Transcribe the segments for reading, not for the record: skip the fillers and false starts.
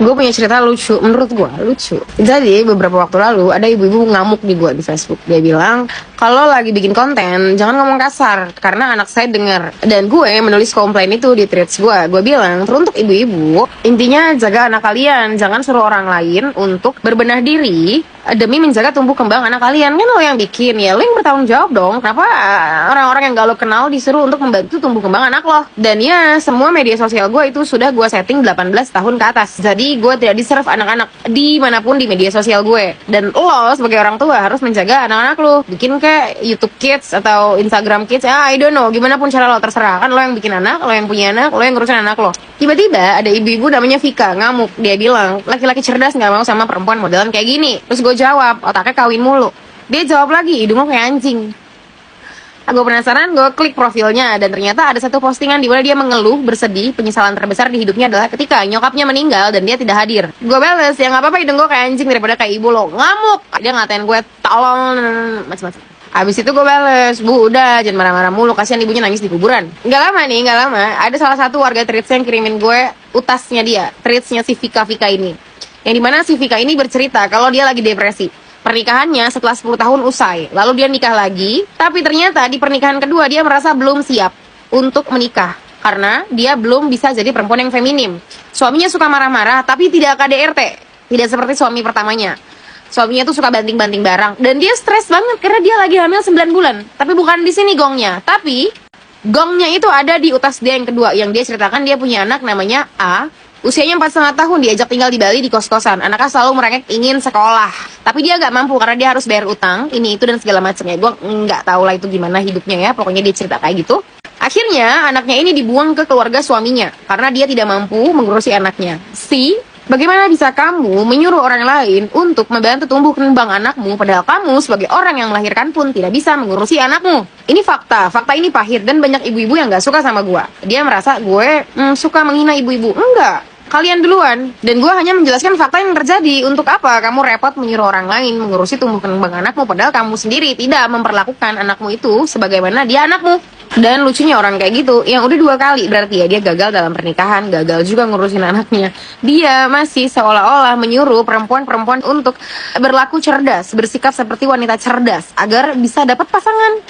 Gue punya cerita lucu, menurut gue lucu. Jadi beberapa waktu lalu ada ibu-ibu ngamuk di gue di Facebook. Dia bilang, kalau lagi bikin konten jangan ngomong kasar karena anak saya denger. Dan gue menulis komplain itu di threads gue. Gue bilang, teruntuk ibu-ibu, intinya jaga anak kalian, jangan suruh orang lain untuk berbenah diri demi menjaga tumbuh kembang anak kalian. Kan lo yang bikin, ya lo yang bertanggung jawab dong. Kenapa orang-orang yang gak lo kenal disuruh untuk membantu tumbuh kembang anak lo? Dan ya, semua media sosial gue itu sudah gue setting 18 tahun ke atas. Jadi gue tidak di-serve anak-anak dimanapun di media sosial gue. Dan lo sebagai orang tua harus menjaga anak-anak lo. Bikin kayak YouTube Kids atau Instagram Kids, I don't know, gimana pun cara lo, terserah. Kan lo yang bikin anak, lo yang punya anak, lo yang ngurusin anak lo. Tiba-tiba ada ibu-ibu namanya Vika ngamuk. Dia bilang, laki-laki cerdas gak mau sama perempuan modelan kayak gini. Terus gue jawab, otaknya kawin mulu. Dia jawab lagi, hidung lo kayak anjing. Gue penasaran, gue klik profilnya dan ternyata ada satu postingan di mana dia mengeluh, bersedih, penyesalan terbesar di hidupnya adalah ketika nyokapnya meninggal dan dia tidak hadir. Gue bales, ya nggak apa-apa hidung gue kayak anjing daripada kayak ibu lo. Ngamuk, dia ngatain gue tolong macam-macam. Abis itu gue bales, bu udah jangan marah-marah mulu, kasihan ibunya nangis di kuburan. Nggak lama, ada salah satu warga threads yang kirimin gue utasnya dia, threadsnya si Vika ini. Yang dimana si Vika ini bercerita kalau dia lagi depresi. Pernikahannya setelah 10 tahun usai, lalu dia nikah lagi, tapi ternyata di pernikahan kedua dia merasa belum siap untuk menikah karena dia belum bisa jadi perempuan yang feminim. Suaminya suka marah-marah tapi tidak KDRT, tidak seperti suami pertamanya. Suaminya tuh suka banting-banting barang dan dia stres banget karena dia lagi hamil 9 bulan. Tapi bukan di sini gongnya, tapi gongnya itu ada di utas dia yang kedua, yang dia ceritakan dia punya anak namanya A. Usianya 4,5 tahun, diajak tinggal di Bali di kos-kosan. Anaknya selalu merengek ingin sekolah, tapi dia gak mampu karena dia harus bayar utang, ini itu dan segala macamnya. Gue nggak tahu lah itu gimana hidupnya ya, pokoknya dia cerita kayak gitu. Akhirnya anaknya ini dibuang ke keluarga suaminya karena dia tidak mampu mengurusi anaknya. Bagaimana bisa kamu menyuruh orang lain untuk membantu tumbuh kembang anakmu padahal kamu sebagai orang yang melahirkan pun tidak bisa mengurusi anakmu? Ini fakta ini pahit dan banyak ibu-ibu yang gak suka sama gue. Dia merasa gue suka menghina ibu-ibu. Enggak, kalian duluan. Dan gue hanya menjelaskan fakta yang terjadi. Untuk apa kamu repot menyuruh orang lain mengurusi tumbuh kembang anakmu padahal kamu sendiri tidak memperlakukan anakmu itu sebagaimana dia anakmu. Dan lucunya orang kayak gitu yang udah 2 kali berarti ya dia gagal dalam pernikahan, gagal juga ngurusin anaknya. Dia masih seolah-olah menyuruh perempuan-perempuan untuk berlaku cerdas, bersikap seperti wanita cerdas agar bisa dapat pasangan.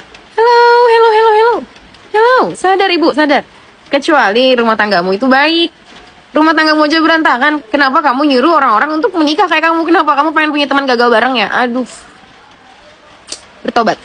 Hello, sadar ibu, sadar. Kecuali rumah tanggamu itu baik. Rumah tanggamu aja berantakan, kenapa kamu nyuruh orang-orang untuk menikah kayak kamu? Kenapa kamu pengen punya teman gagal bareng ya? Aduh. Bertobat.